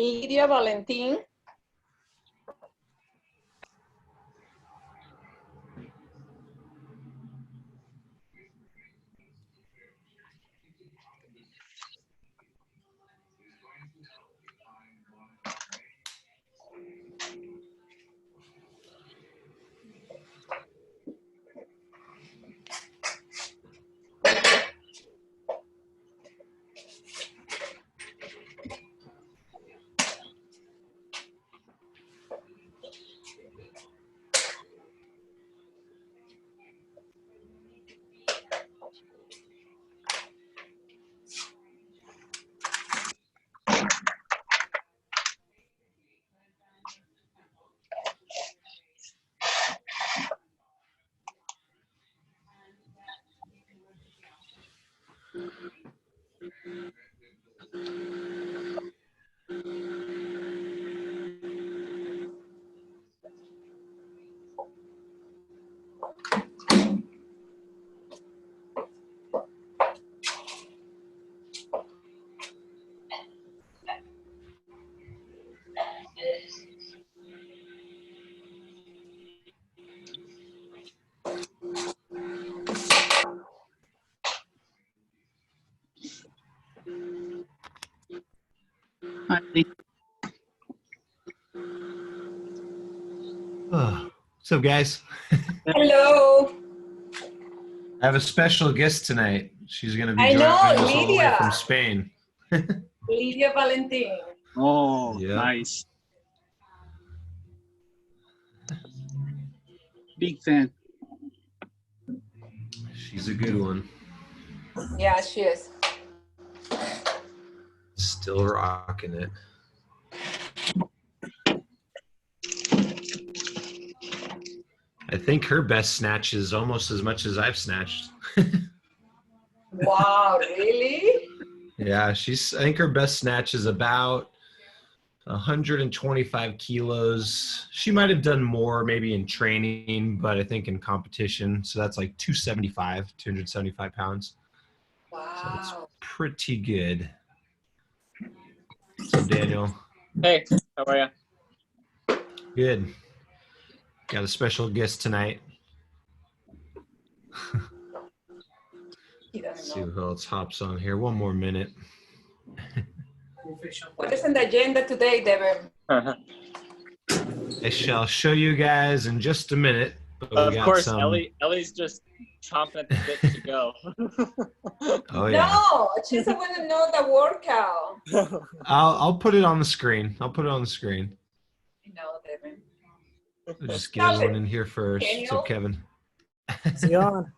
Lydia Valentin. Hi, Lee. Oh, what's up, guys? Hello. I have a special guest tonight. She's going to be I joining know, us all the way Lydia. from Spain. Lydia Valentin. Oh, Yeah. nice. Big fan. She's a good one. Yeah, she is. Still rocking it. I think her best snatch is almost as much as I've snatched. Wow, really? Yeah, I think her best snatch is about 125 kilos. She might have done more maybe in training, but I think in competition. So that's like 275 pounds. Wow. So it's pretty good. What's up, Daniel? Hey, how are you? Good. Got a special guest tonight. Let's see who else hops on here. One more minute. What is in the agenda today, Devin? I shall show you guys in just a minute. But we Of got course, some... Ellie's just chomping at the bit to go. Oh yeah. No, she doesn't want to know the workout. I'll put it on the screen. I'll put it on the screen. No, Devin. I'll just get everyone in here first. Daniel? So Kevin. See on.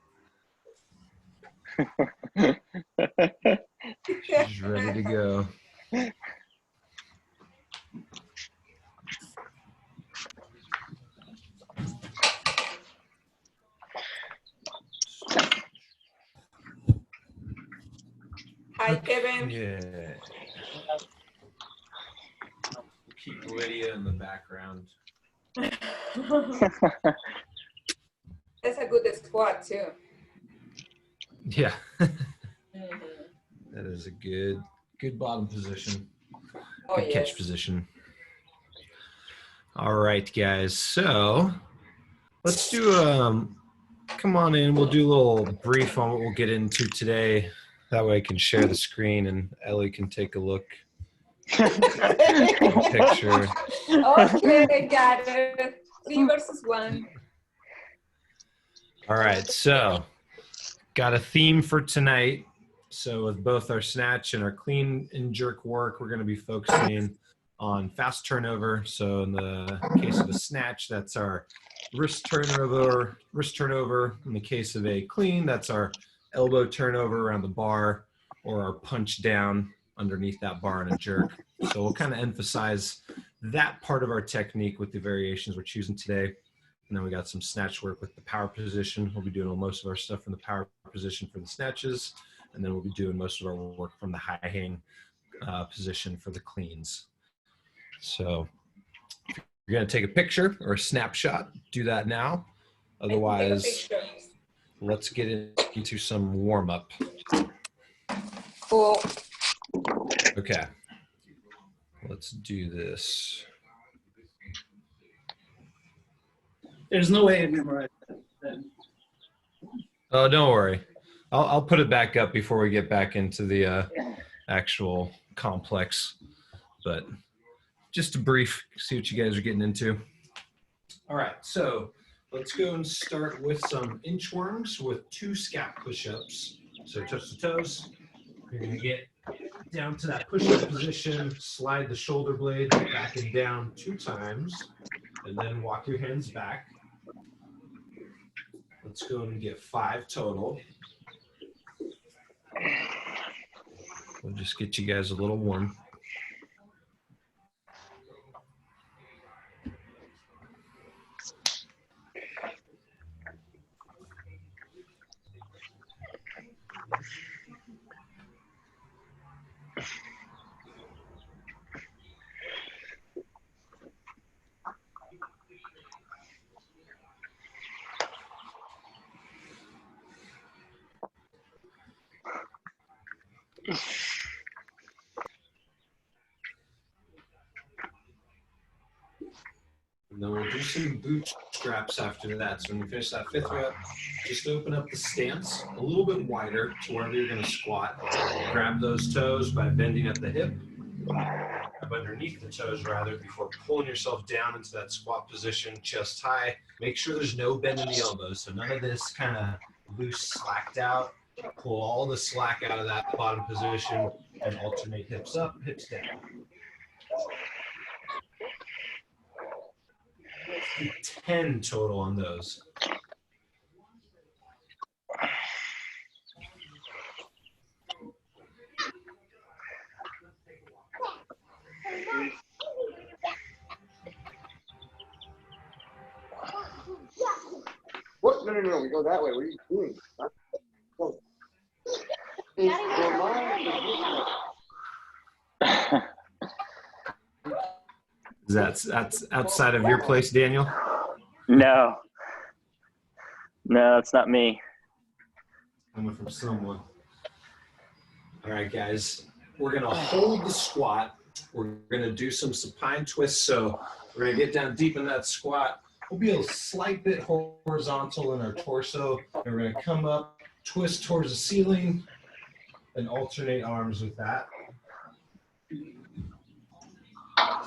She's ready to go. Hi, Kevin. Yeah. Keep Lydia in the background. That's a good squat, too. Yeah. That is a good bottom position. Oh, Good catch yes. position. All right, guys. So let's do come on in. We'll do a little brief on what we'll get into today. That way I can share the screen and Ellie can take a look. Picture. Okay, got it. 3 versus 1. All right, so got a theme for tonight. So with both our snatch and our clean and jerk work, we're going to be focusing on fast turnover. So in the case of a snatch, that's our wrist turnover. In the case of a clean, that's our elbow turnover around the bar or our punch down underneath that bar in a jerk. So we'll kind of emphasize that part of our technique with the variations we're choosing today. And then we got some snatch work with the power position. We'll be doing most of our stuff from the power position for the snatches. And then we'll be doing most of our work from the high hang position for the cleans. So if you're going to take a picture or a snapshot, do that now. Otherwise, let's get into some warm up. Cool. Okay, let's do this. There's no way I memorized that. Oh, don't worry. I'll put it back up before we get back into the actual complex. But just a brief, see what you guys are getting into. All right, so let's go and start with some inchworms with 2 scap push-ups. So touch the toes. You're gonna get down to that push-up position, slide the shoulder blade back and down 2 times, and then walk your hands back. Let's go and get 5 total. We'll just get you guys a little warm. And then we'll do some bootstraps after that. So when you finish that 5th rep, just open up the stance a little bit wider to wherever you're going to squat. Grab those toes by bending at the hip. Grab underneath the toes rather before pulling yourself down into that squat position, chest high. Make sure there's no bend in the elbows. So none of this kind of loose slacked out. Pull all the slack out of that bottom position and alternate hips up, hips down. 10 total on those. What? No. We go that way. What are you doing? Go. That's outside of your place, Daniel? No, it's not me. Coming from someone. All right, guys. We're going to hold the squat. We're going to do some supine twists. So we're going to get down deep in that squat. We'll be a slight bit horizontal in our torso. And we're going to come up, twist towards the ceiling, and alternate arms with that.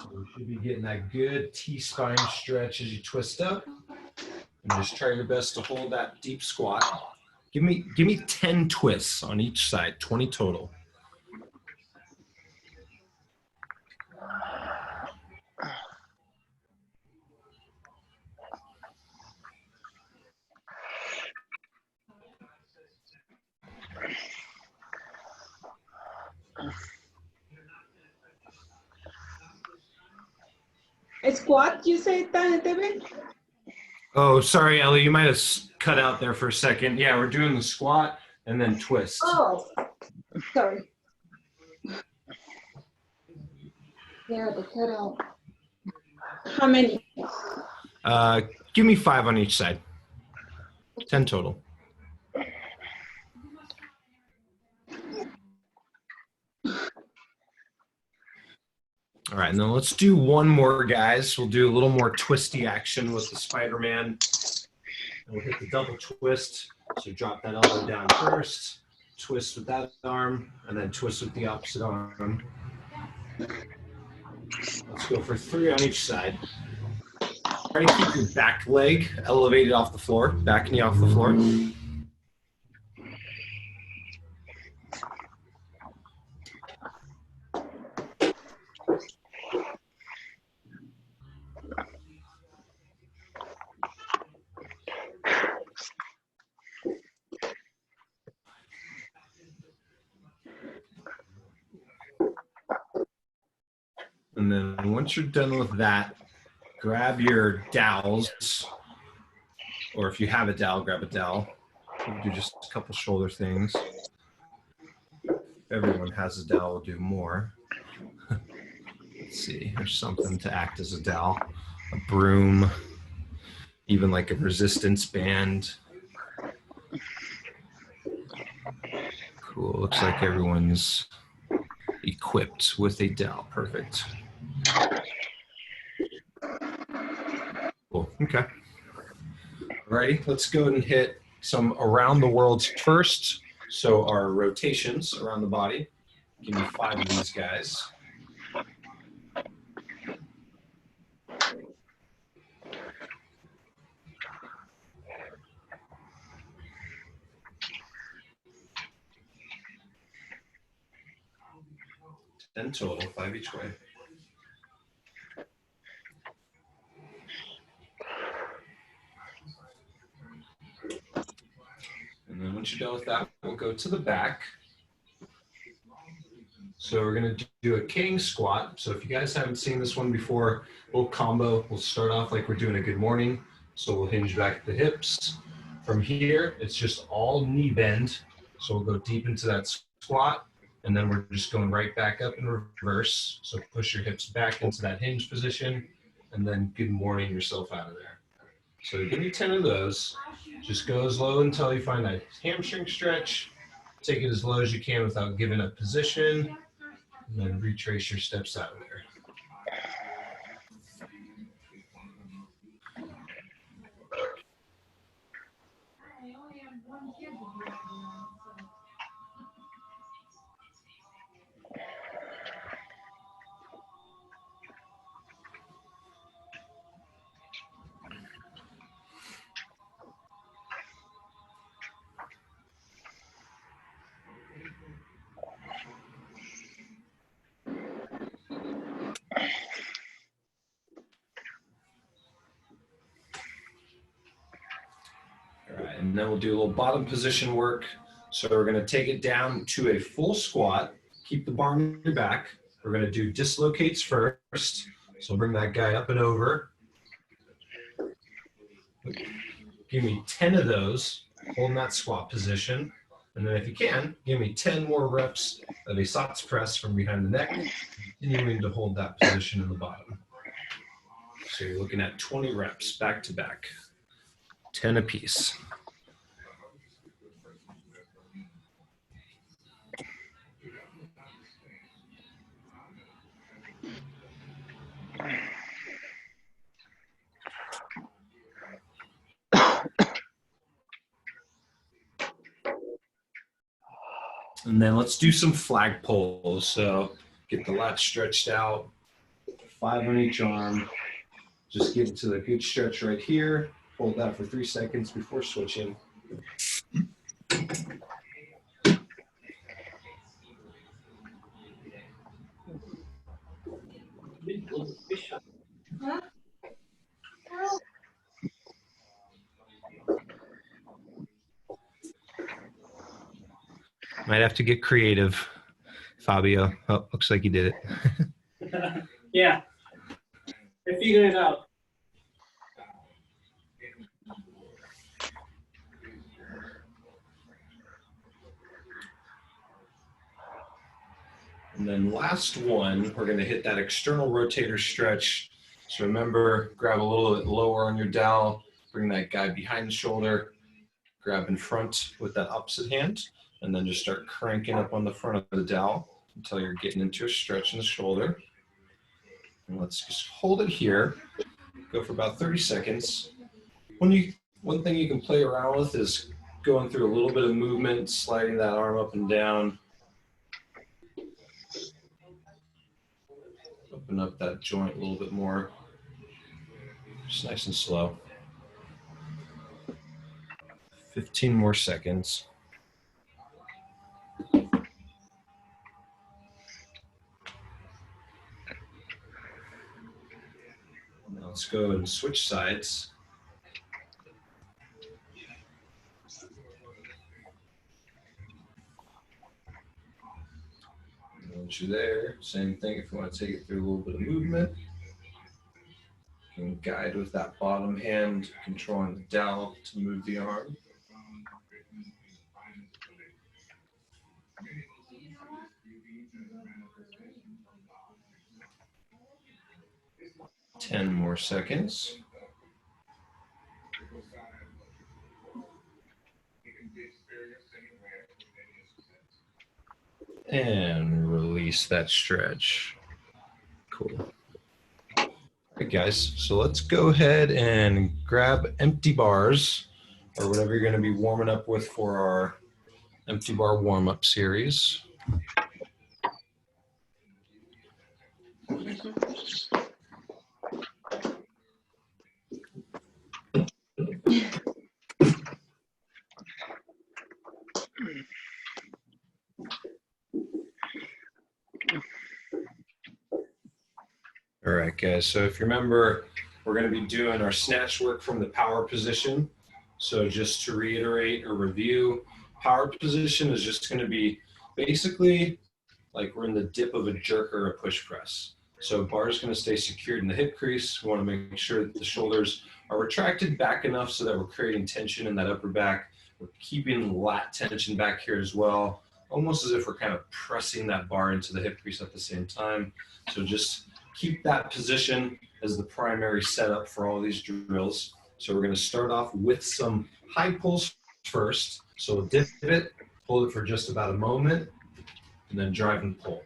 So we should be getting that good T-spine stretch as you twist up. And just try your best to hold that deep squat. Give me 10 twists on each side, 20 total. A squat, you say, David? Oh, sorry, Ellie, you might have cut out there for a second. Yeah, we're doing the squat and then twist. Oh, sorry. Yeah, the cut out. How many? Give me 5 on each side. 10 total. All right, and then let's do one more, guys. We'll do a little more twisty action with the Spider-Man. And we'll hit the double twist. So drop that elbow down first, twist with that arm, and then twist with the opposite arm. Let's go for 3 on each side. Try to keep your back leg elevated off the floor, back knee off the floor. And then once you're done with that, grab your dowels, or if you have a dowel, grab a dowel. We'll do just a couple shoulder things. If everyone has a dowel, we'll do more. Let's see, there's something to act as a dowel. A broom, even like a resistance band. Cool, looks like everyone's equipped with a dowel. Perfect. Cool, okay. Alrighty, let's go ahead and hit some around the world first. So our rotations around the body. Give me 5 of these guys. Ten total, 5 each way. And then once you're done with that, we'll go to the back. So we're gonna do a king squat. So if you guys haven't seen this one before, we'll combo. We'll start off like we're doing a good morning. So we'll hinge back at the hips. From here, it's just all knee bend. So we'll go deep into that squat. And then we're just going right back up in reverse. So push your hips back into that hinge position. And then good morning yourself out of there. So give me 10 of those. Just go as low until you find that hamstring stretch. Take it as low as you can without giving up position. And then retrace your steps out of there. All right, and then we'll do a little bottom position work. So we're gonna take it down to a full squat. Keep the bar on your back. We're gonna do dislocates first. So bring that guy up and over. Give me 10 of those, holding that squat position. And then if you can, give me 10 more reps of a sots press from behind the neck, continuing to hold that position in the bottom. So you're looking at 20 reps back to back, 10 apiece. And then let's do some flag pulls. So get the lats stretched out, 5 on each arm. Just get to the good stretch right here. Hold that for 3 seconds before switching. Might have to get creative, Fabio. Oh, looks like you did it. Yeah. I figured it out. And then last one, we're going to hit that external rotator stretch. So remember, grab a little bit lower on your dowel, bring that guy behind the shoulder, grab in front with that opposite hand, and then just start cranking up on the front of the dowel until you're getting into a stretch in the shoulder. And let's just hold it here. Go for about 30 seconds. One thing you can play around with is going through a little bit of movement, sliding that arm up and down. Open up that joint a little bit more. Just nice and slow. 15 more seconds. Now let's go and switch sides. Once you're there, same thing. If you want to take it through a little bit of movement, you can guide with that bottom hand, controlling the dowel to move the arm. Ten more seconds. And release that stretch. Cool. All right, guys, so let's go ahead and grab empty bars or whatever you're going to be warming up with for our empty bar warm-up series. All right, guys, so if you remember, we're going to be doing our snatch work from the power position. So just to reiterate or review, power position is just going to be basically like we're in the dip of a jerk or a push press. So bar is going to stay secured in the hip crease. We want to make sure that the shoulders are retracted back enough so that we're creating tension in that upper back. We're keeping lat tension back here as well, almost as if we're kind of pressing that bar into the hip crease at the same time. So just keep that position as the primary setup for all these drills. So we're going to start off with some high pulls first. So we'll dip it, hold it for just about a moment, and then drive and pull.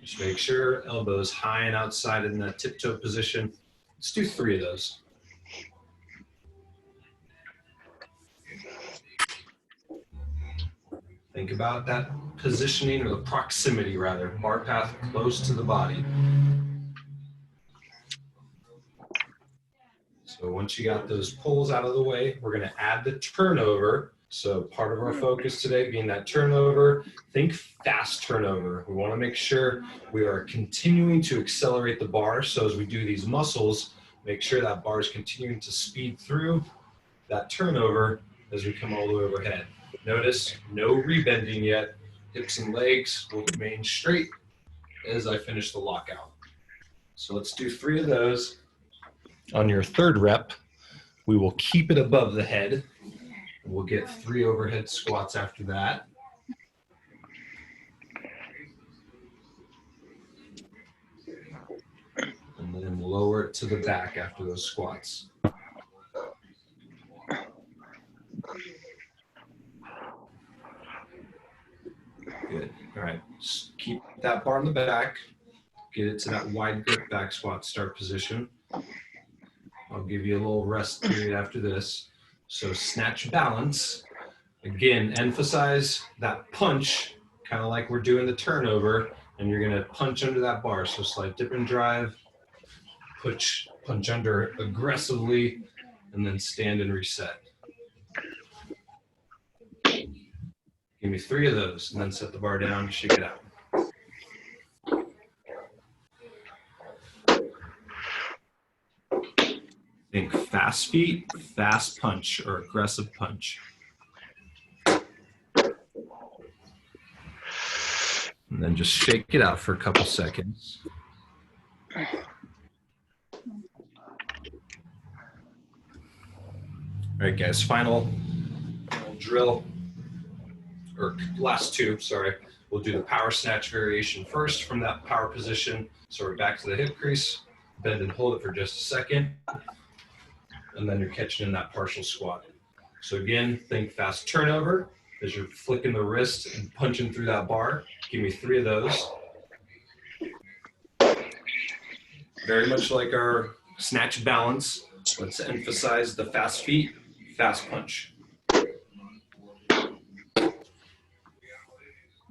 Just make sure elbows high and outside in that tiptoe position. Let's do 3 of those. Think about that positioning, or the proximity rather, bar path close to the body. So once you got those pulls out of the way, we're going to add the turnover. So part of our focus today being that turnover, think fast turnover. We want to make sure we are continuing to accelerate the bar. So as we do these muscles, make sure that bar is continuing to speed through that turnover as we come all the way overhead. Notice no rebending yet. Hips and legs will remain straight as I finish the lockout. So let's do 3 of those. On your 3rd rep, we will keep it above the head. We'll get 3 overhead squats after that. And then lower it to the back after those squats. Good. All right. Just keep that bar in the back. Get it to that wide grip back squat start position. I'll give you a little rest period after this. So snatch balance. Again, emphasize that punch, kind of like we're doing the turnover, and you're going to punch under that bar. So slight dip and drive, punch under aggressively, and then stand and reset. Give me 3 of those, and then set the bar down, shake it out. Think fast feet, fast punch, or aggressive punch. And then just shake it out for a couple seconds. All right, guys, final drill, or last 2, sorry. We'll do the power snatch variation first from that power position. So we're back to the hip crease, bend and hold it for just a second. And then you're catching in that partial squat. So again, think fast turnover as you're flicking the wrist and punching through that bar. Give me 3 of those. Very much like our snatch balance, let's emphasize the fast feet, fast punch.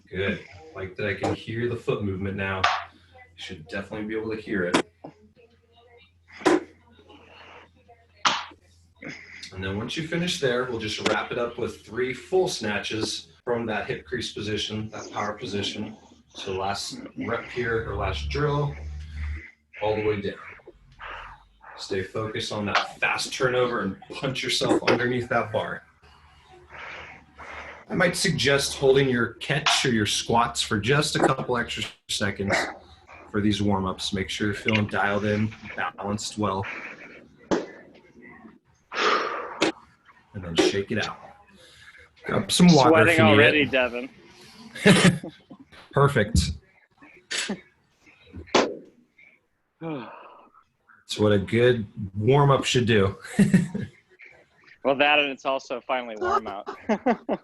Good. Like that I can hear the foot movement now. You should definitely be able to hear it. And then once you finish there, we'll just wrap it up with 3 full snatches from that hip crease position, that power position. So last rep here, or last drill, all the way down. Stay focused on that fast turnover and punch yourself underneath that bar. I might suggest holding your catch or your squats for just a couple extra seconds for these warm-ups. Make sure you're feeling dialed in, balanced well. And then shake it out. Grab some water if Sweating you need already, it. Devin. Perfect. It's what a good warm-up should do. Well, that and it's also finally warm out.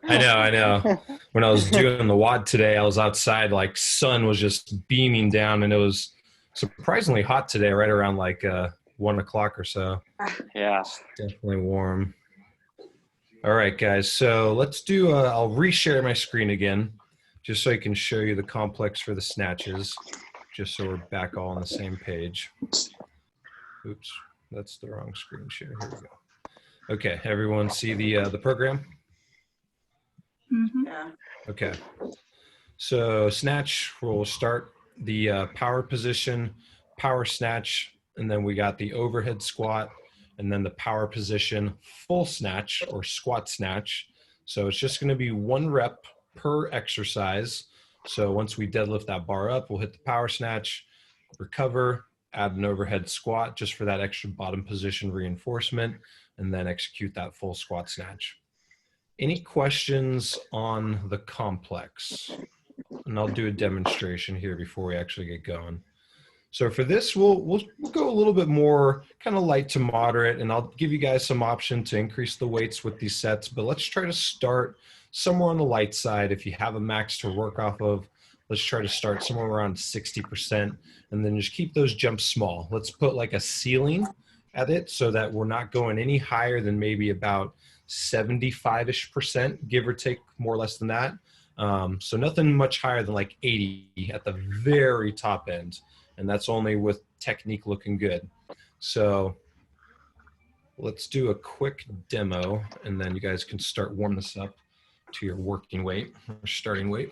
I know. When I was doing the WOD today, I was outside, like sun was just beaming down, and it was surprisingly hot today, right around like 1 o'clock or so. Yeah. It's definitely warm. All right, guys. So let's do, I'll reshare my screen again, just so I can show you the complex for the snatches, just so we're back all on the same page. Oops, that's the wrong screen share. Here we go. Okay, everyone see the program? Yeah. Okay. So snatch, we'll start the power position, power snatch, and then we got the overhead squat, and then the power position, full snatch or squat snatch. So it's just gonna be 1 rep per exercise. So once we deadlift that bar up, we'll hit the power snatch, recover, add an overhead squat just for that extra bottom position reinforcement, and then execute that full squat snatch. Any questions on the complex? And I'll do a demonstration here before we actually get going. So for this, we'll go a little bit more kind of light to moderate, and I'll give you guys some option to increase the weights with these sets, but let's try to start somewhere on the light side. If you have a max to work off of, let's try to start somewhere around 60%, and then just keep those jumps small. Let's put like a ceiling at it so that we're not going any higher than maybe about 75-ish%, give or take, more or less than that. So nothing much higher than like 80 at the very top end. And that's only with technique looking good. So let's do a quick demo, and then you guys can start warming this up to your working weight or starting weight.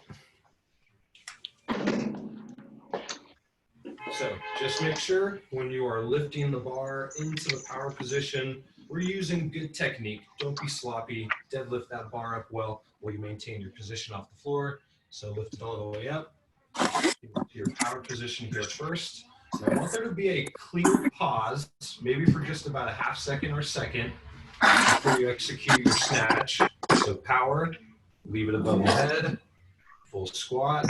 So just make sure when you are lifting the bar into the power position, we're using good technique. Don't be sloppy. Deadlift that bar up well while you maintain your position off the floor. So lift it all the way up to your power position here first. And I want there to be a clear pause, maybe for just about a half second or a second before you execute your snatch. So power, leave it above the head, full squat,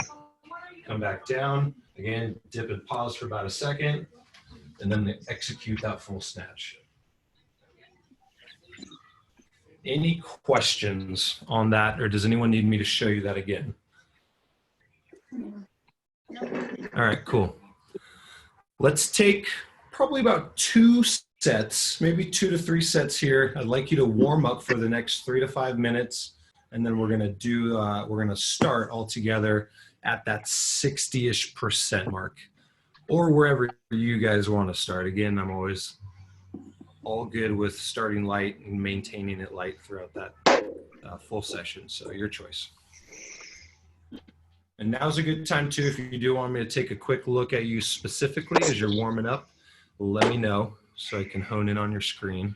come back down. Again, dip and pause for about a second, and then execute that full snatch. Any questions on that, or does anyone need me to show you that again? All right, cool. Let's take probably about 2 sets, maybe 2 to 3 sets here. I'd like you to warm up for the next 3 to 5 minutes, and then we're gonna start all together at that 60-ish% mark, or wherever you guys want to start. Again, I'm always all good with starting light and maintaining it light throughout that full session. So your choice. And now's a good time too, if you do want me to take a quick look at you specifically as you're warming up, let me know so I can hone in on your screen.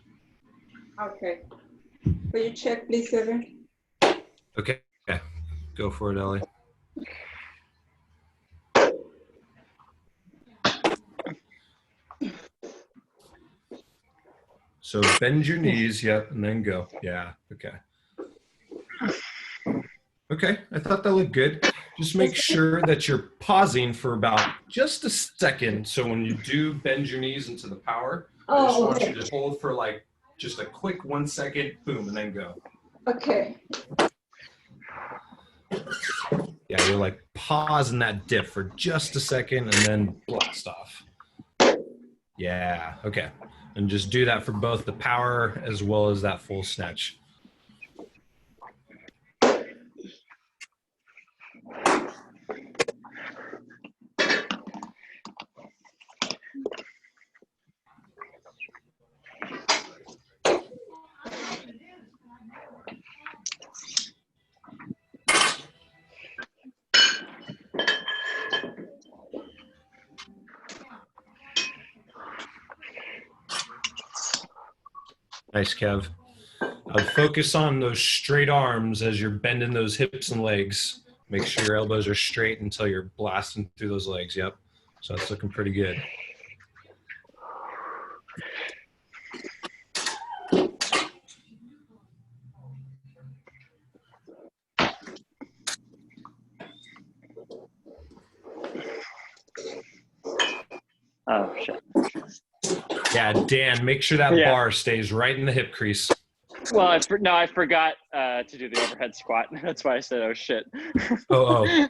Okay. Will you check, please, Evan? Okay, go for it, Ellie. So bend your knees, yep, and then go. Yeah, okay. Okay, I thought that looked good. Just make sure that you're pausing for about just a second. So when you do bend your knees into the power, I just want you to hold for like just a quick 1 second, boom, and then go. Okay. Yeah, you're like pausing that dip for just a second and then blast off. Yeah, okay. And just do that for both the power as well as that full snatch. Nice, Kev. I'd focus on those straight arms as you're bending those hips and legs. Make sure your elbows are straight until you're blasting through those legs. Yep. So that's looking pretty good. Oh, shit. Yeah, Dan, make sure that bar stays right in the hip crease. Well, I forgot to do the overhead squat. That's why I said, oh, shit. Oh.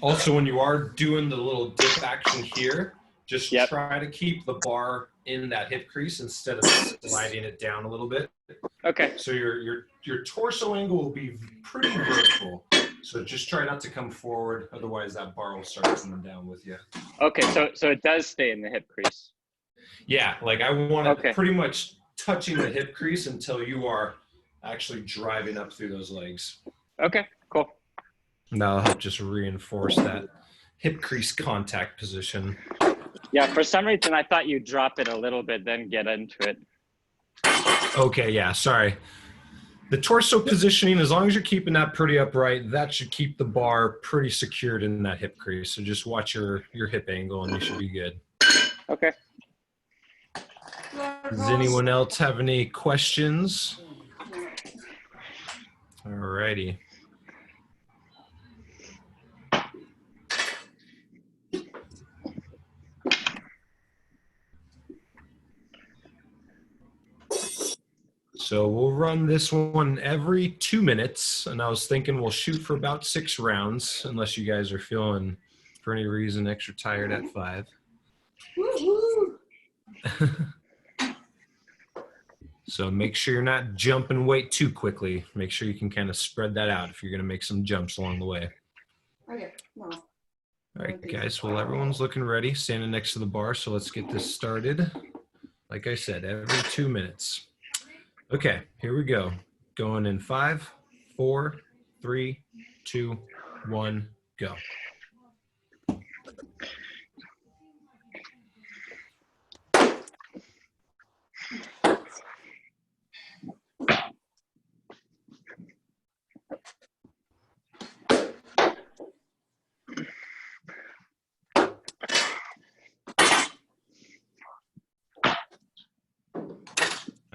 Also, when you are doing the little dip action here, just try to keep the bar in that hip crease instead of sliding it down a little bit. Okay. So your torso angle will be pretty vertical. So just try not to come forward, otherwise that bar will start coming down with you. Okay, so it does stay in the hip crease. Yeah, like I want it pretty much touching the hip crease until you are actually driving up through those legs. Okay, cool. That'll help just reinforce that hip crease contact position. Yeah, for some reason I thought you'd drop it a little bit, then get into it. Okay, yeah, sorry. The torso positioning, as long as you're keeping that pretty upright, that should keep the bar pretty secured in that hip crease. So just watch your hip angle and you should be good. Okay. Does anyone else have any questions? All righty. So we'll run this one every 2 minutes, and I was thinking we'll shoot for about 6 rounds, unless you guys are feeling, for any reason, extra tired at 5. So make sure you're not jumping weight too quickly. Make sure you can kind of spread that out if you're going to make some jumps along the way. Okay. No. All right, guys. Well, everyone's looking ready, standing next to the bar. So let's get this started. Like I said, every 2 minutes. Okay, here we go. Going in 5, 4, 3, 2, 1, go.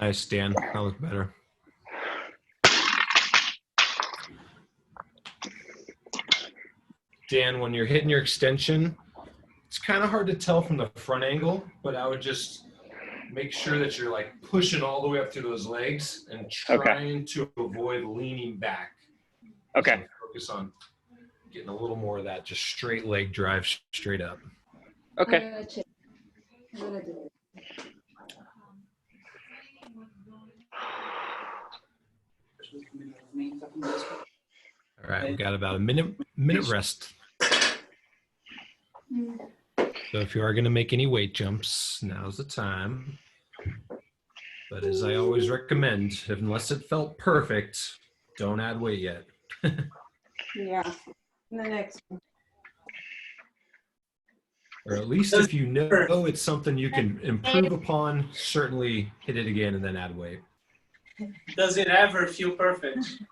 Nice, Dan. That looked better. Dan, when you're hitting your extension, it's kind of hard to tell from the front angle, but I would just make sure that you're like pushing all the way up through those legs and trying to avoid leaning back. Okay. So focus on getting a little more of that just straight leg drive straight up. Okay. All right, we got about a minute rest. So if you are going to make any weight jumps, now's the time. But as I always recommend, unless it felt perfect, don't add weight yet. Yeah. The next one. Or at least if you know it's something you can improve upon, certainly hit it again and then add weight. Does it ever feel perfect?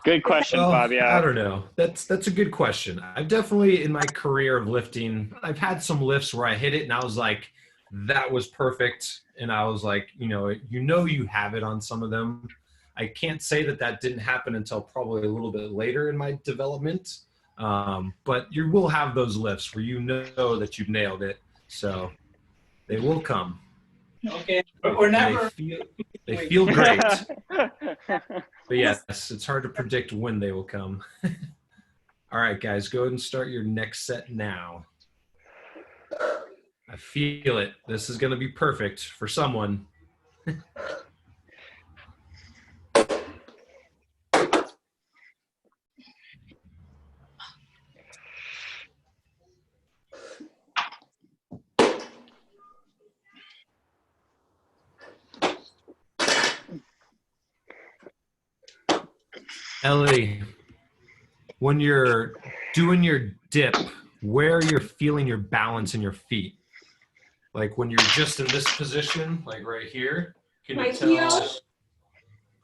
Good question, Fabio. I don't know. That's a good question. I've definitely, in my career of lifting, I've had some lifts where I hit it and I was like, that was perfect. And I was like, you have it on some of them. I can't say that didn't happen until probably a little bit later in my development. But you will have those lifts where you know that you've nailed it. So they will come. Okay. Or never. They feel great. But yes, it's hard to predict when they will come. All right, guys, go ahead and start your next set now. I feel it. This is going to be perfect for someone. Ellie, when you're doing your dip, where you're feeling your balance in your feet? Like when you're just in this position, like right here, Can My you tell heels.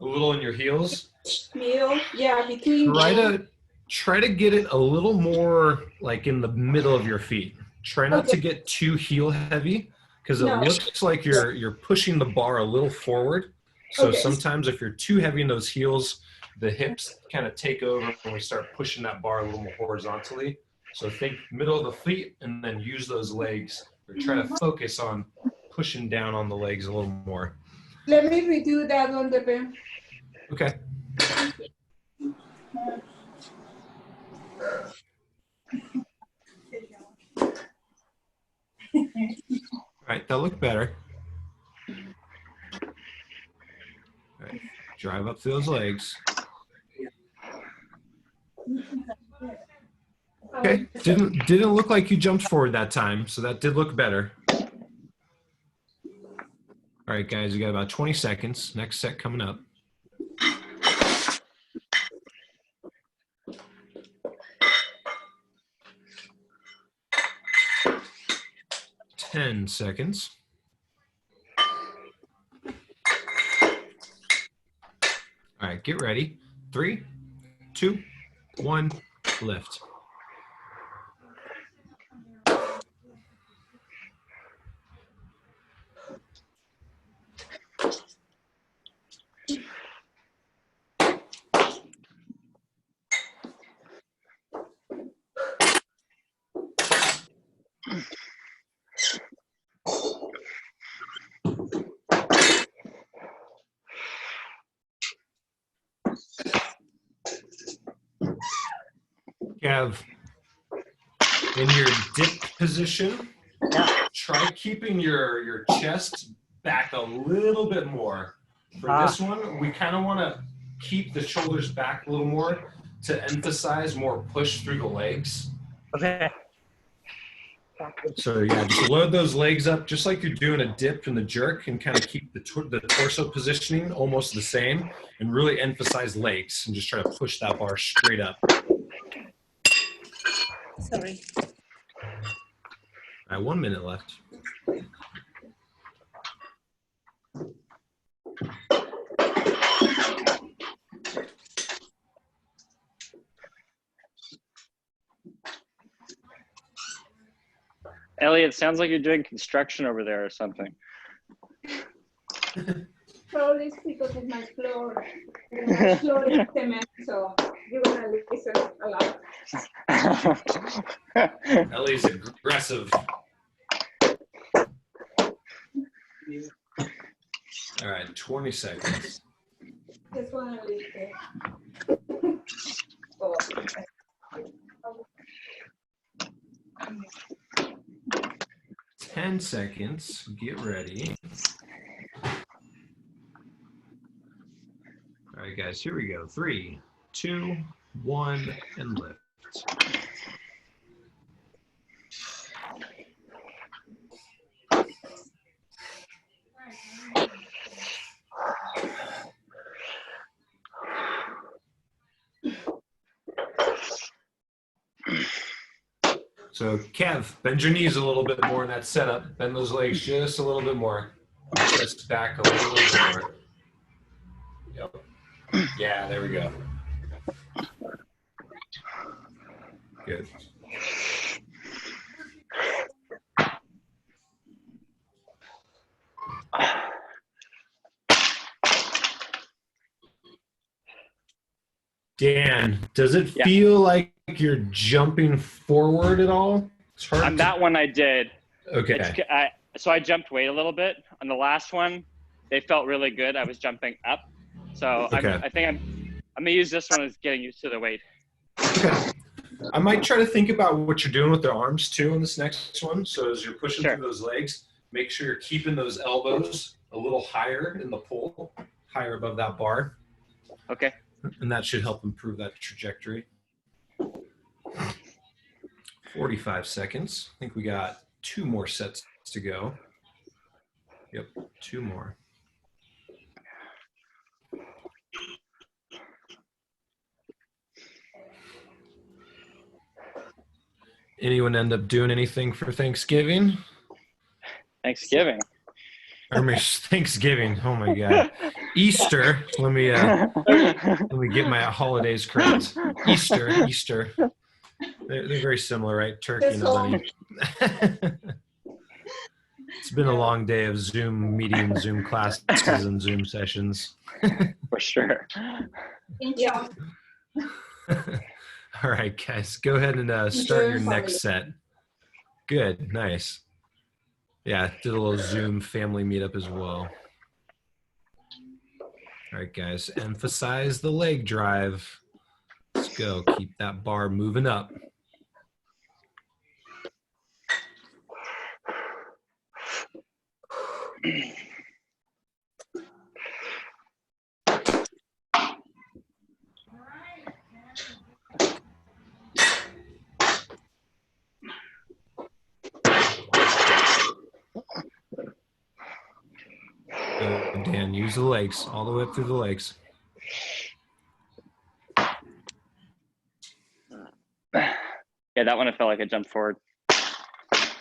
a little in your heels? Middle. Yeah, between. Try to get it a little more like in the middle of your feet. Try not to get too heel heavy because it No. looks like you're pushing the bar a little forward. So sometimes if you're too heavy in those heels, the hips kind of take over when we start pushing that bar a little more horizontally. So think middle of the feet and then use those legs or try to focus on pushing down on the legs a little more. Let me redo that on the pen. Okay. All right, that looked better. All right, drive up those legs. Okay, didn't look like you jumped forward that time, so that did look better. All right, guys, you got about 20 seconds. Next set coming up. 10 seconds. All right, get ready. 3, 2, 1, lift. Kev, in your dip position, try keeping your chest back a little bit more. For this one, we kind of want to keep the shoulders back a little more to emphasize more push through the legs. Okay. So yeah, just load those legs up just like you're doing a dip and the jerk and kind of keep the torso positioning almost the same and really emphasize legs and just try to push that bar straight up. Sorry. All right, 1 minute left. Elliot, sounds like you're doing construction over there or something. Probably it's because of my floor. My floor is cement, so you're gonna listen a lot. Ellie's aggressive. All right, 20 seconds. Just wanna listen. Oh. 10 seconds. Get ready. All right, guys, here we go. 3, 2, 1, and lift. So, Kev, bend your knees a little bit more in that setup. Bend those legs just a little bit more. Chest back a little bit more. Yep. Yeah, there we go. Good. Dan, does it feel like you're jumping forward at all? It's hard On that one I did. Okay. So I jumped weight a little bit. On the last one, they felt really good. I was jumping up. So Okay. I think I'm gonna use this one as getting used to the weight. Okay. I might try to think about what you're doing with the arms too in this next one. So as you're pushing through those legs, make sure you're keeping those elbows a little higher in the pull, higher above that bar. Okay. And that should help improve that trajectory. 45 seconds. I think we got 2 more sets to go. Yep, 2 more. Anyone end up doing anything for Thanksgiving? Thanksgiving. I mean, Thanksgiving. Oh my God. Easter. Let me get my holidays correct. Easter. They're very similar, right? Turkey and bunny. It's been a long day of Zoom meetings, Zoom classes, and Zoom sessions. For sure. Yeah. All right, guys, go ahead and start your next set. Good, nice. Yeah, did a little Zoom family meetup as well. All right, guys, emphasize the leg drive. Let's go. Keep that bar moving up. Good, Dan, use the legs, all the way up through the legs. Yeah, that one I felt like I jumped forward.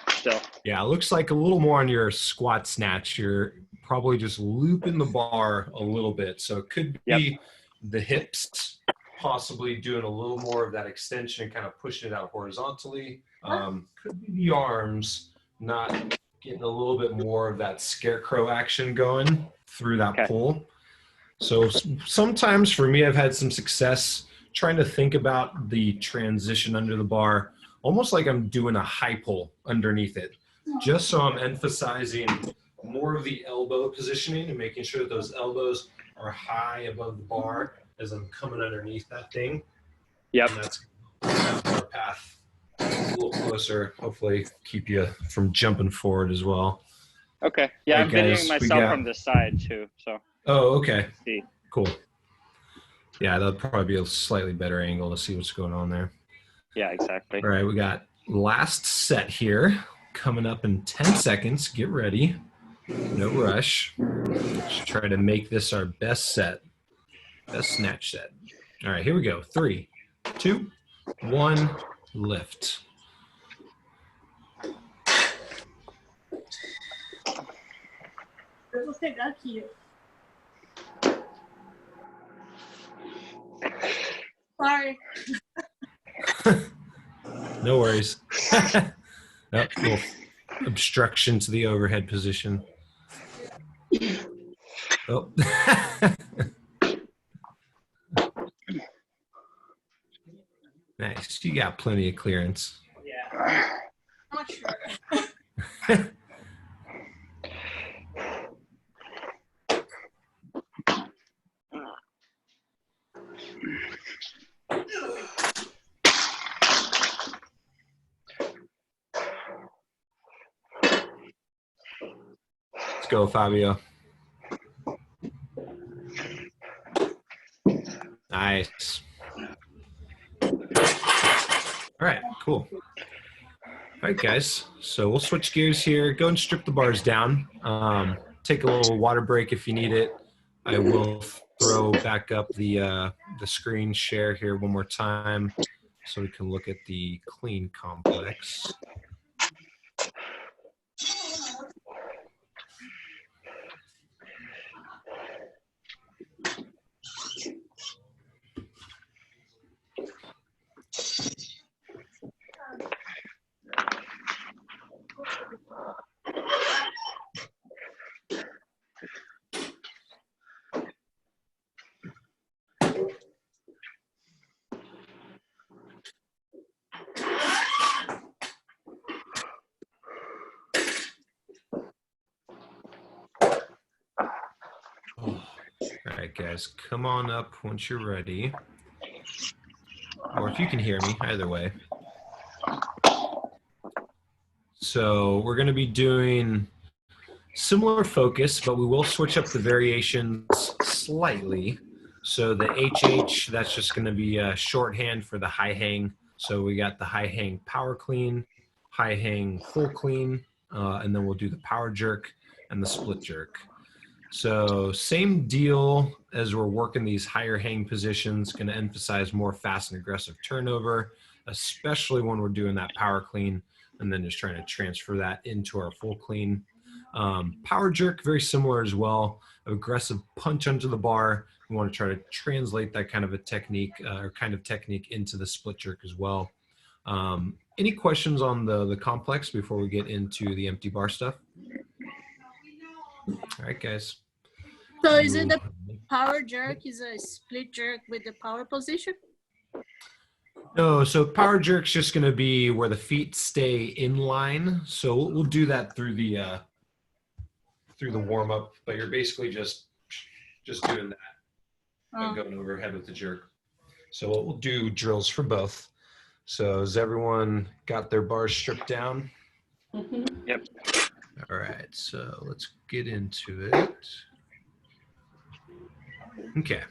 Still. Yeah, it looks like a little more on your squat snatch. You're probably just looping the bar a little bit. So it could be the hips, possibly doing a little more of that extension and kind of pushing it out horizontally. Could be the arms, not getting a little bit more of that scarecrow action going through that pull. So sometimes for me, I've had some success trying to think about the transition under the bar, almost like I'm doing a high pull underneath it, just so I'm emphasizing more of the elbow positioning and making sure that those elbows are high above the bar as I'm coming underneath that thing. Yep. And that's our path a little closer, hopefully keep you from jumping forward as well. Okay. Yeah, Hey, I'm guys, videoing myself from this side too. So. Oh, okay. See. Cool. Yeah, that'll probably be a slightly better angle to see what's going on there. Yeah, exactly. All right, we got last set here coming up in 10 seconds. Get ready. No rush. Just try to make this our best set, best snatch set. All right, here we go. 3, 2, 1, lift. Sorry. No worries. Little obstruction to the overhead position. Oh. Nice. You got plenty of clearance. Yeah. Not sure. Let's go, Fabio. Nice. All right, cool. All right, guys. So we'll switch gears here. Go and strip the bars down. Take a little water break if you need it. I will throw back up the screen share here one more time so we can look at the clean complex. All right, guys, come on up once you're ready. Or if you can hear me, either way. So we're going to be doing similar focus, but we will switch up the variations slightly. So the HH, that's just going to be a shorthand for the high hang. So we got the high hang power clean, high hang full clean, and then we'll do the power jerk and the split jerk. So same deal as we're working these higher hang positions, going to emphasize more fast and aggressive turnover, especially when we're doing that power clean, and then just trying to transfer that into our full clean. Power jerk, very similar as well. Aggressive punch under the bar. We want to try to translate that kind of a technique or kind of technique into the split jerk as well. Any questions on the complex before we get into the empty bar stuff? All right, guys. So is it the power jerk is a split jerk with the power position? No, so power jerk's just going to be where the feet stay in line. So we'll do that through the warm up, but you're basically just doing that, going overhead with the jerk. So we'll do drills for both. So has everyone got their bars stripped down? Mm-hmm. Yep. All right, so let's get into it. Okay.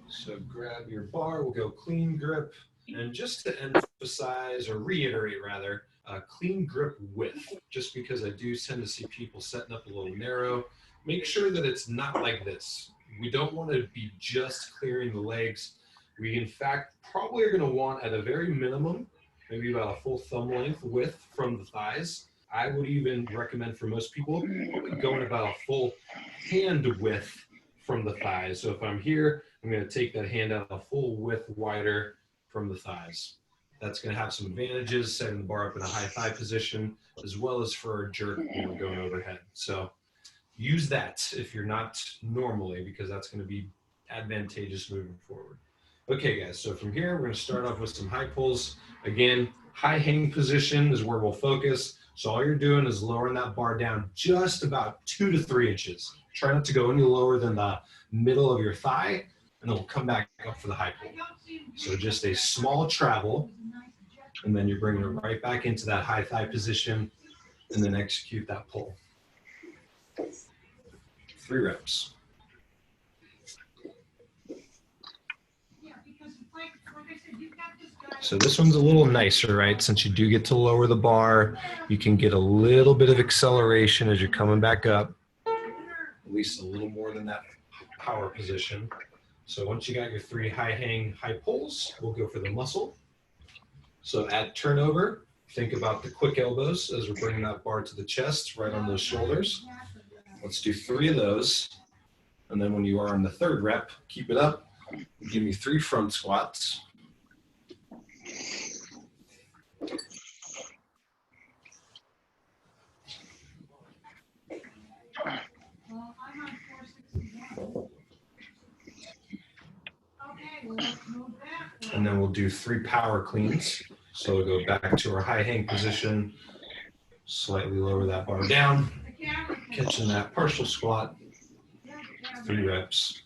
So grab your bar, we'll go clean grip. And just to emphasize or reiterate rather, clean grip width, just because I do tend to see people setting up a little narrow. Make sure that it's not like this. We don't want to be just clearing the legs. We in fact probably are going to want at a very minimum, maybe about a full thumb length width from the thighs. I would even recommend for most people going about a full hand width from the thighs. So if I'm here, I'm going to take that hand out a full width wider from the thighs. That's going to have some advantages, setting the bar up in a high thigh position, as well as for a jerk when we're going overhead. So use that if you're not normally, because that's going to be advantageous moving forward. Okay, guys, so from here, we're going to start off with some high pulls. Again, high hang position is where we'll focus. So all you're doing is lowering that bar down just about 2 to 3 inches. Try not to go any lower than the middle of your thigh, and then we'll come back up for the high pull. So just a small travel, and then you're bringing it right back into that high thigh position, and then execute that pull. 3 reps. So this one's a little nicer, right? Since you do get to lower the bar, you can get a little bit of acceleration as you're coming back up, at least a little more than that power position. So once you got your 3 high hang, high pulls, we'll go for the muscle. So at turnover, think about the quick elbows as we're bringing that bar to the chest, right on those shoulders. Let's do 3 of those. And then when you are on the 3rd rep, keep it up. Give me 3 front squats. And then we'll do 3 power cleans. So we'll go back to our high hang position, slightly lower that bar down, catching that partial squat, 3 reps.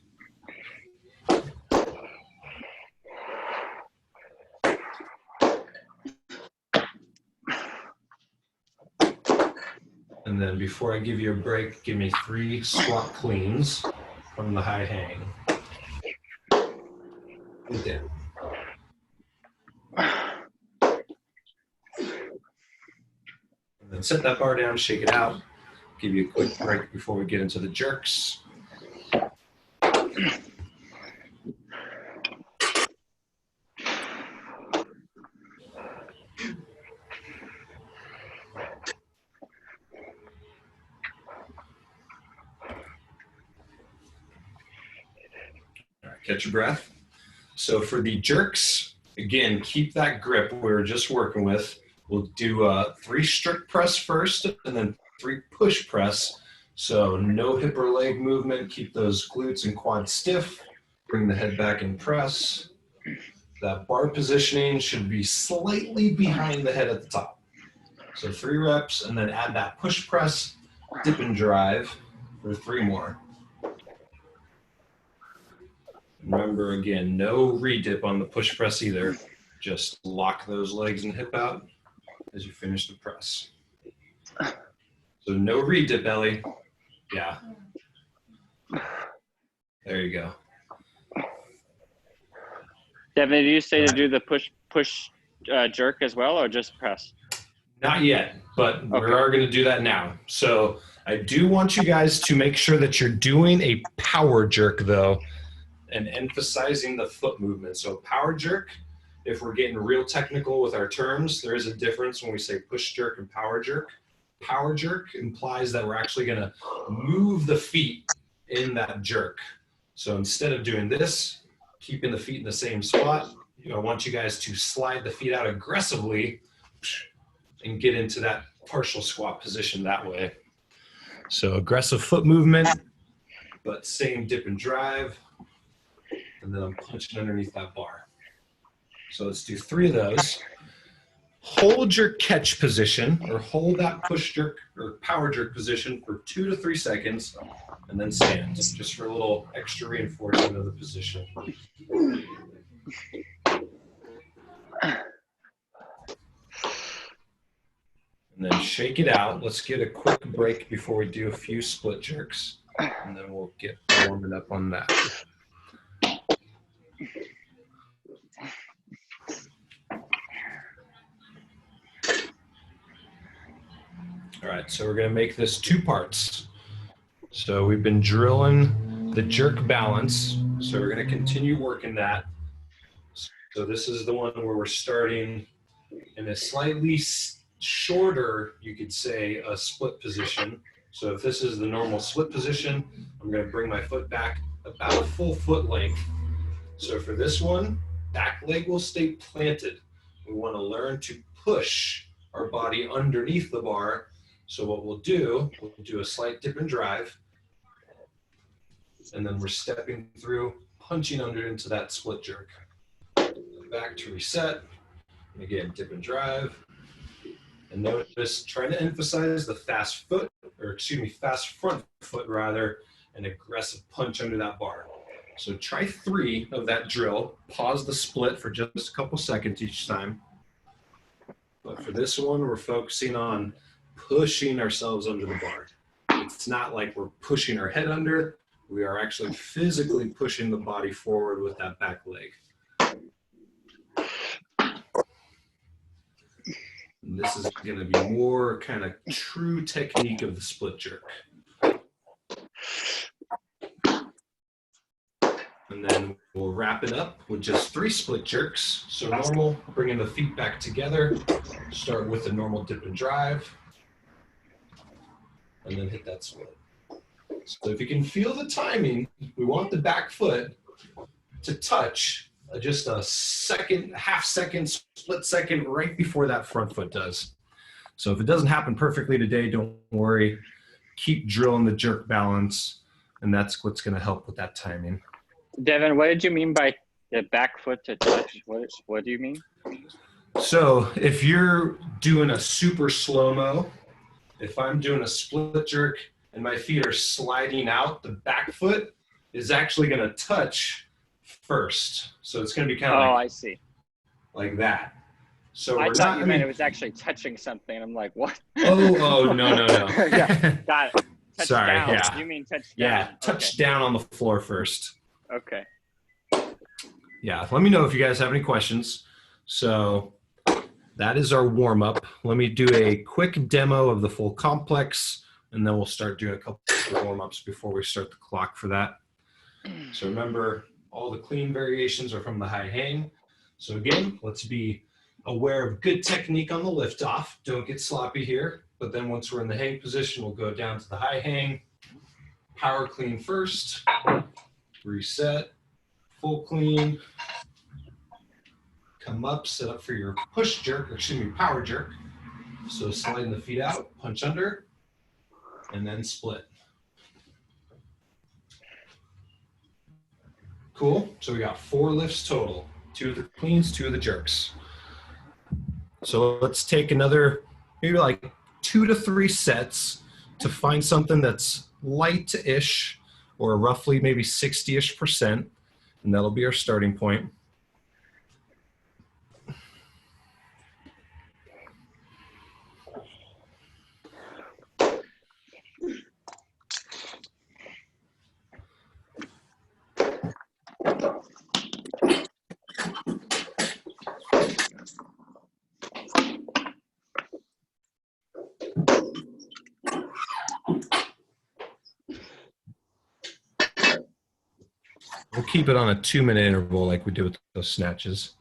And then before I give you a break, give me 3 squat cleans from the high hang. And down. And then set that bar down, shake it out. Give you a quick break before we get into the jerks. Catch your breath. So for the jerks, again, keep that grip we were just working with. We'll do 3 strict press first and then 3 push press. So no hip or leg movement. Keep those glutes and quads stiff. Bring the head back and press. That bar positioning should be slightly behind the head at the top. So 3 reps and then add that push press, dip and drive for 3 more. Remember, again, no redip on the push press either. Just lock those legs and hip out as you finish the press. So no redip, Ellie. Yeah. There you go. Devin, did you say to do the push jerk as well, or just press? Not yet, but we are going to do that now. So I do want you guys to make sure that you're doing a power jerk, though, and emphasizing the foot movement. So power jerk, if we're getting real technical with our terms, there is a difference when we say push jerk and power jerk. power jerk implies that we're actually going to move the feet in that jerk. So instead of doing this, keeping the feet in the same spot, I want you guys to slide the feet out aggressively and get into that partial squat position that way. So aggressive foot movement, but same dip and drive. And then I'm punching underneath that bar. So let's do 3 of those. Hold your catch position, or hold that push jerk or power jerk position for 2 to 3 seconds, and then stand, just for a little extra reinforcement of the position. And then shake it out. Let's get a quick break before we do a few split jerks, and then we'll get warming up on that. All right, so we're going to make this 2 parts. So we've been drilling the jerk balance, so we're going to continue working that. So this is the one where we're starting in a slightly shorter, you could say, a split position. So if this is the normal split position, I'm going to bring my foot back about a full foot length. So for this one, back leg will stay planted. We want to learn to push our body underneath the bar. So what we'll do a slight dip and drive, and then we're stepping through, punching under into that split jerk. Back to reset, and again, dip and drive. And notice, trying to emphasize the fast front foot rather, an aggressive punch under that bar. So try 3 of that drill, pause the split for just a couple seconds each time. But for this one, we're focusing on pushing ourselves under the bar. It's not like we're pushing our head under. We are actually physically pushing the body forward with that back leg. And this is going to be more kind of true technique of the split jerk. And then we'll wrap it up with just 3 split jerks. So normal, bringing the feet back together. Start with a normal dip and drive. And then hit that split. So if you can feel the timing, we want the back foot to touch just a second, half second, split second right before that front foot does. So if it doesn't happen perfectly today, don't worry. Keep drilling the jerk balance, and that's what's going to help with that timing. Devin, what did you mean by the back foot to touch? What do you mean? So if you're doing a super slow-mo, if I'm doing a split jerk and my feet are sliding out, the back foot is actually going to touch first. So it's going to be kind of I see. Like that. So I thought you meant it was actually touching something. I'm like, what? Oh, no. Yeah, got it. Touch Sorry, down. yeah. You mean touch down? Yeah, touch down on the floor first. Okay. Yeah, let me know if you guys have any questions. So that is our warm-up. Let me do a quick demo of the full complex, and then we'll start doing a couple of warm-ups before we start the clock for that. So remember, all the clean variations are from the high hang. So again, let's be aware of good technique on the lift off. Don't get sloppy here. But then once we're in the hang position, we'll go down to the high hang. Power clean first. Reset. Full clean. Come up, set up for your push jerk, or excuse me, power jerk. So sliding the feet out, punch under, and then split. Cool. So we got 4 lifts total. 2 of the cleans, 2 of the jerks. So let's take another, maybe like 2 to 3 sets to find something that's light-ish, or roughly maybe 60-ish%, and that'll be our starting point. We'll keep it on a 2-minute interval like we do with those snatches.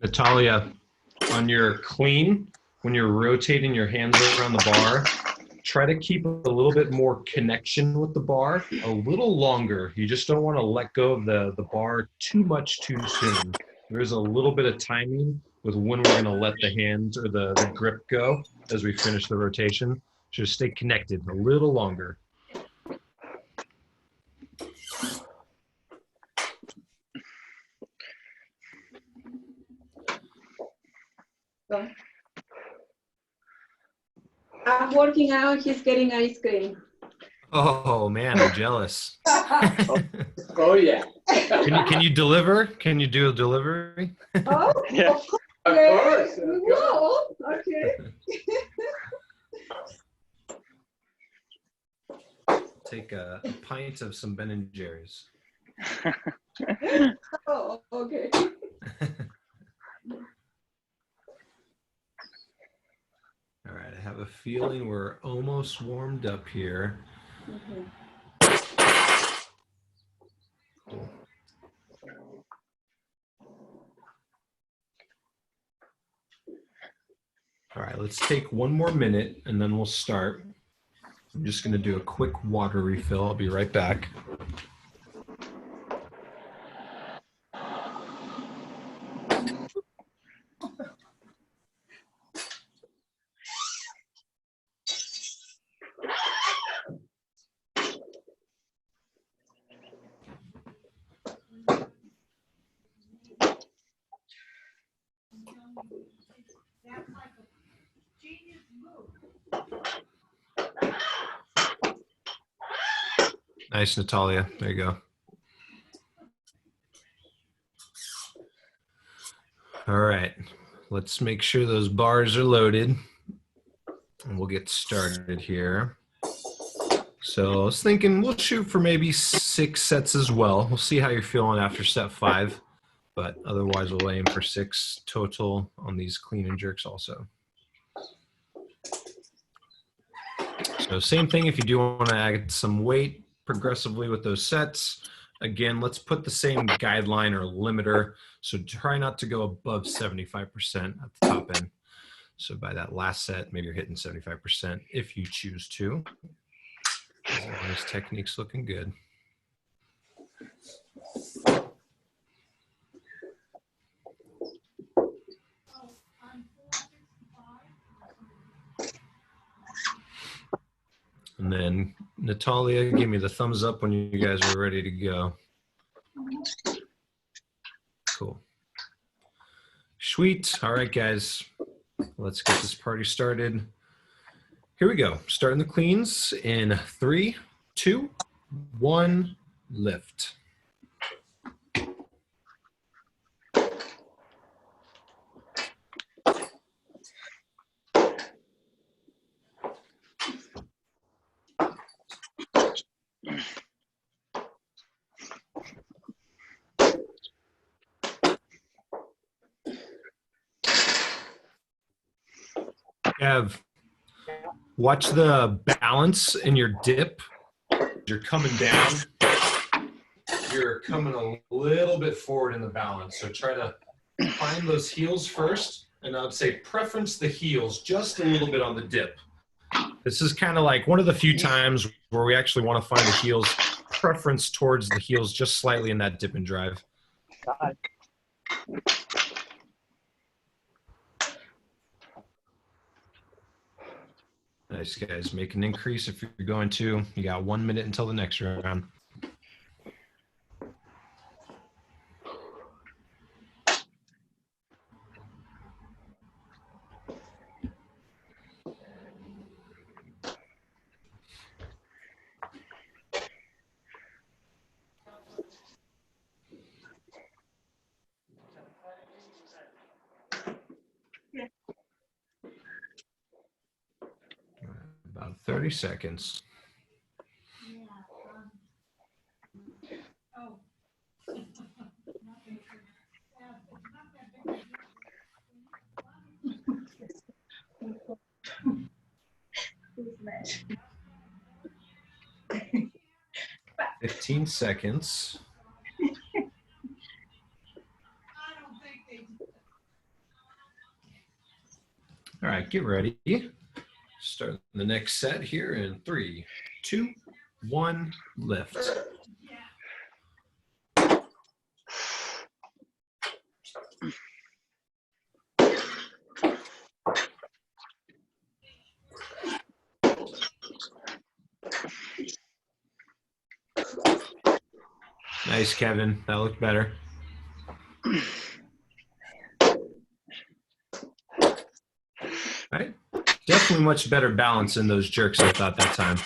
Natalia, on your clean, when you're rotating your hands around the bar, try to keep a little bit more connection with the bar, a little longer. You just don't want to let go of the bar too much too soon. There's a little bit of timing with when we're going to let the hands or the grip go as we finish the rotation. Just stay connected a little longer. So, I'm working out, he's getting ice cream. Oh man, I'm jealous. Oh, yeah. Can you deliver? Can you do a delivery? Oh, Yeah. of course. Of Yes, course. we will. Okay. Take a pint of some Ben and Jerry's. Oh, okay. All right, I have a feeling we're almost warmed up here. Mhm. All right, let's take one more minute and then we'll start. I'm just going to do a quick water refill. I'll be right back. Nice, Natalia. There you go. All right, let's make sure those bars are loaded and we'll get started here. So I was thinking we'll shoot for maybe 6 sets as well. We'll see how you're feeling after set 5, but otherwise we'll aim for 6 total on these clean and jerks also. So same thing if you do want to add some weight progressively with those sets. Again, let's put the same guideline or limiter. So try not to go above 75% at the top end. So by that last set, maybe you're hitting 75% if you choose to. As long as technique's looking good. And then Natalia, give me the thumbs up when you guys are ready to go. Cool. Sweet. All right, guys, let's get this party started. Here we go. Starting the cleans in 3, 2, 1, lift. Ev, watch the balance in your dip. You're coming down. You're coming a little bit forward in the balance. So try to find those heels first. And I would say preference the heels just a little bit on the dip. This is kind of like one of the few times where we actually want to find the heels, preference towards the heels just slightly in that dip and drive. Nice, guys. Make an increase if you're going to. You got 1 minute until the next round. 30 seconds. Who's 15 seconds. All right, get ready. Start the next set here in 3, 2, 1, lift. Nice, Kevin. That looked better. All right. Definitely much better balance in those jerks, I thought, that time.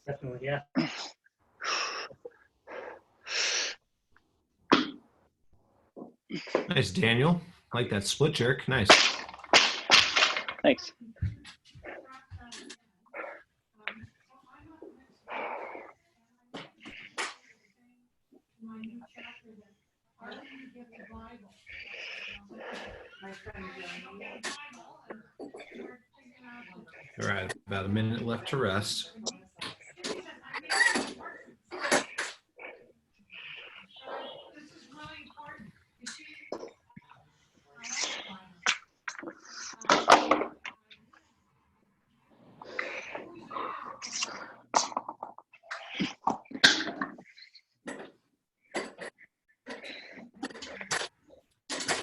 Definitely, yeah. Nice, Daniel. I like that split jerk. Nice. Thanks. All right, about a minute left to rest.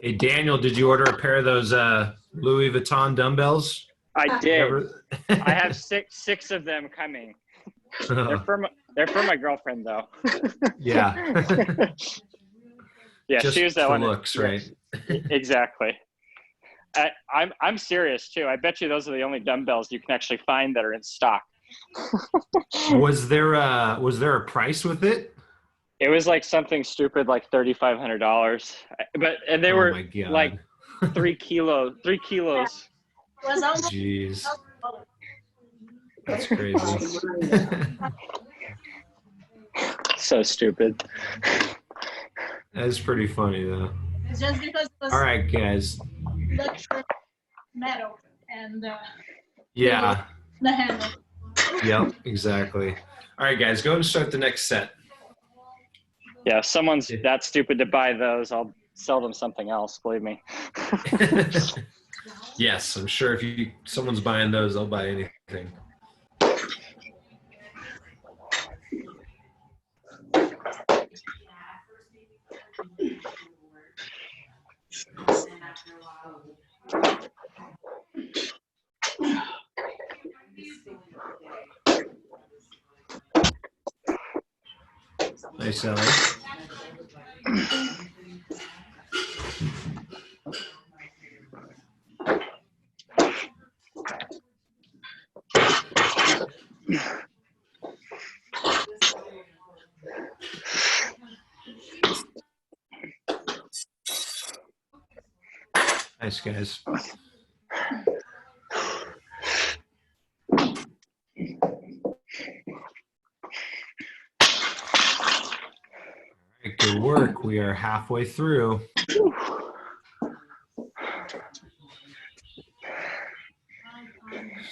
Hey, Daniel, did you order a pair of those Louis Vuitton dumbbells? I did. Whatever. I have six of them coming. They're for my girlfriend though. Yeah. Yeah, Just she was that for one. looks, right? Exactly. I'm serious too. I bet you those are the only dumbbells you can actually find that are in stock. Was there a price with it? It was like something stupid, like $3,500. And they Oh were my God. like 3 kilos. Was almost Jeez. That's crazy. So stupid. That's pretty funny though. just because it was All right, guys. luxury metal and Yeah. the handle. Yep, exactly. All right, guys, go and start the next set. Yeah, if someone's that stupid to buy those, I'll sell them something else, believe me. Yes, I'm sure if someone's buying those, they'll buy anything. Nice, Ellie. Nice, guys. All right, good work. We are halfway through.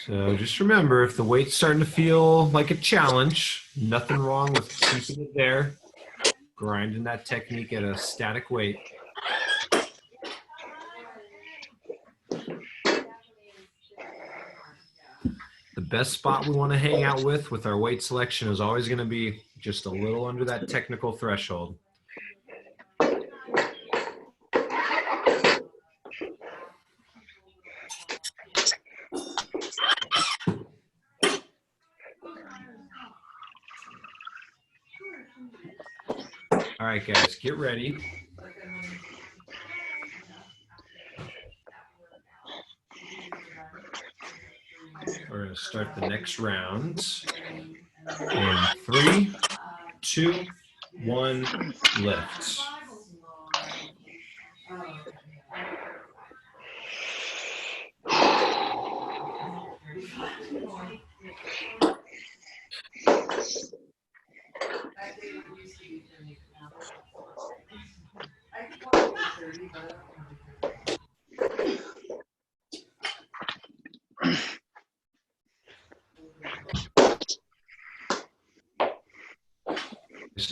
So just remember, if the weight's starting to feel like a challenge, nothing wrong with keeping it there, grinding that technique at a static weight. The best spot we want to hang out with our weight selection is always going to be just a little under that technical threshold. All right, guys, get ready. We're going to start the next round in 3, 2, 1, lift.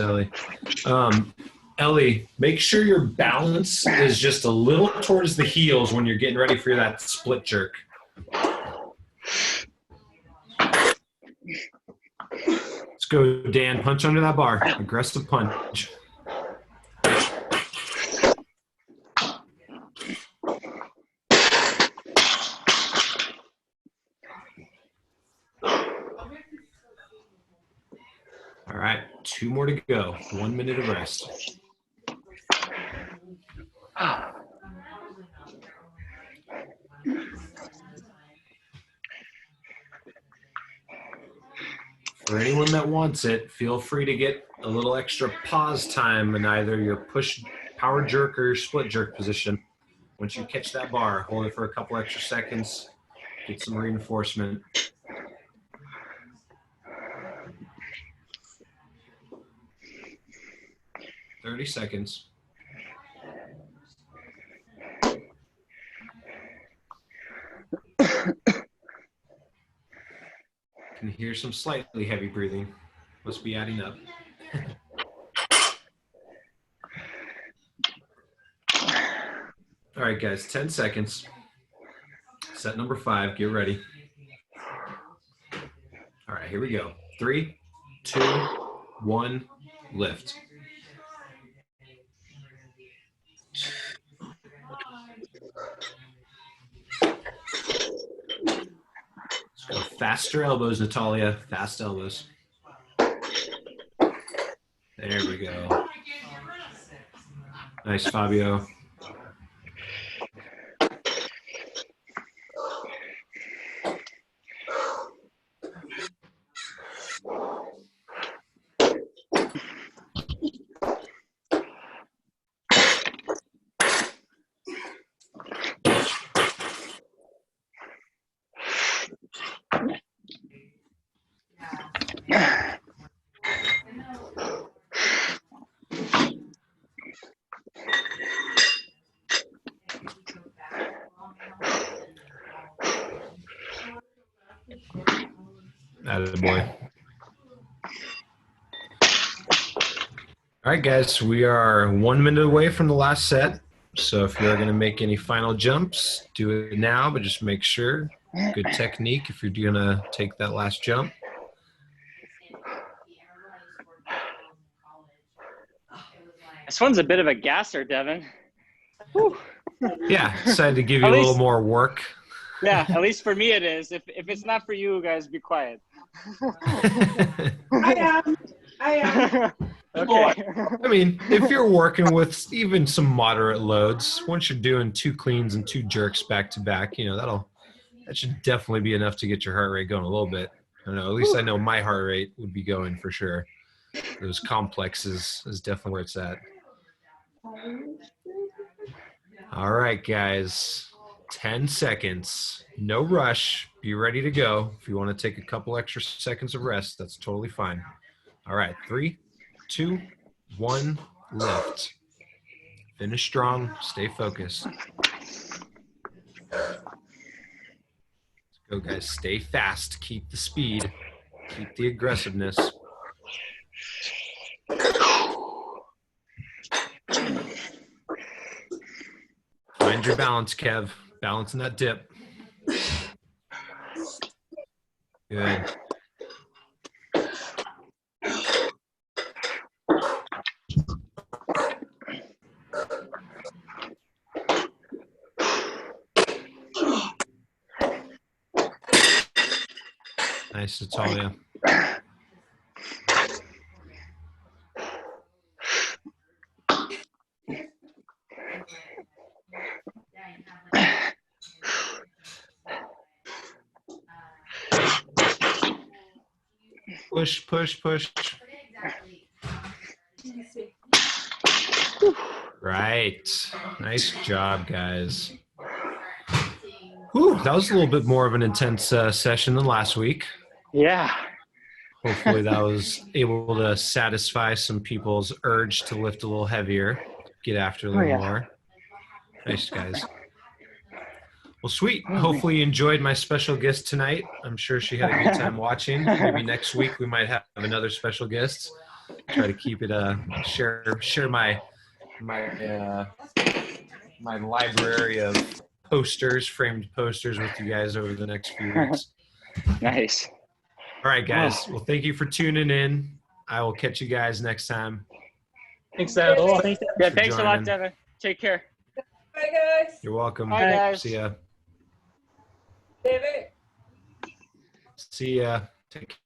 Ellie. Ellie, make sure your balance is just a little towards the heels when you're getting ready for that split jerk. Let's go, Dan. Punch under that bar. Aggressive punch. All right, 2 more to go. 1 minute of rest. For anyone that wants it, feel free to get a little extra pause time in either your push power jerk or your split jerk position. Once you catch that bar, hold it for a couple extra seconds, get some reinforcement. 30 seconds. Can hear some slightly heavy breathing. Must be adding up. All right, guys, 10 seconds. Set number 5, get ready. All right, here we go. 3, 2, 1, lift. Let's go faster elbows, Natalia. Fast elbows. There we go. Nice, Fabio. Attaboy. All right, guys, we are 1 minute away from the last set. So if you're going to make any final jumps, do it now, but just make sure. Good technique if you're going to take that last jump. This one's a bit of a gasser, Devin. Whew. Yeah, decided to give you a little more work. Yeah, at least for me it is. If it's not for you guys, be quiet. I am. Okay. I mean, if you're working with even some moderate loads, once you're doing 2 cleans and 2 jerks back to back, you know, that should definitely be enough to get your heart rate going a little bit. I don't know, at least I know my heart rate would be going for sure. Those complexes is definitely where it's at. All right, guys, 10 seconds. No rush. Be ready to go. If you want to take a couple extra seconds of rest, that's totally fine. All right, 3, 2, 1, lift. Finish strong. Stay focused. Let's go, guys. Stay fast. Keep the speed. Keep the aggressiveness. Find your balance, Kev. Balance in that dip. Good. Nice, Natalia. Push, push, push. Right. Nice job, guys. Whew, that was a little bit more of an intense session than last week. Yeah. Hopefully that was able to satisfy some people's urge to lift a little heavier, get after a little more. Nice, guys. Well, sweet. Hopefully you enjoyed my special guest tonight. I'm sure she had a good time watching. Maybe next week we might have another special guest. try to keep it share my my library of framed posters with you guys over the next few weeks. Nice. All right, guys. Well, thank you for tuning in. I will catch you guys next time. Thanks, Devin. Oh, Thanks, Yeah, for thanks a lot, joining. Devin. Take care. Bye, guys. You're welcome. Bye, guys. See ya. David. See ya. Take care.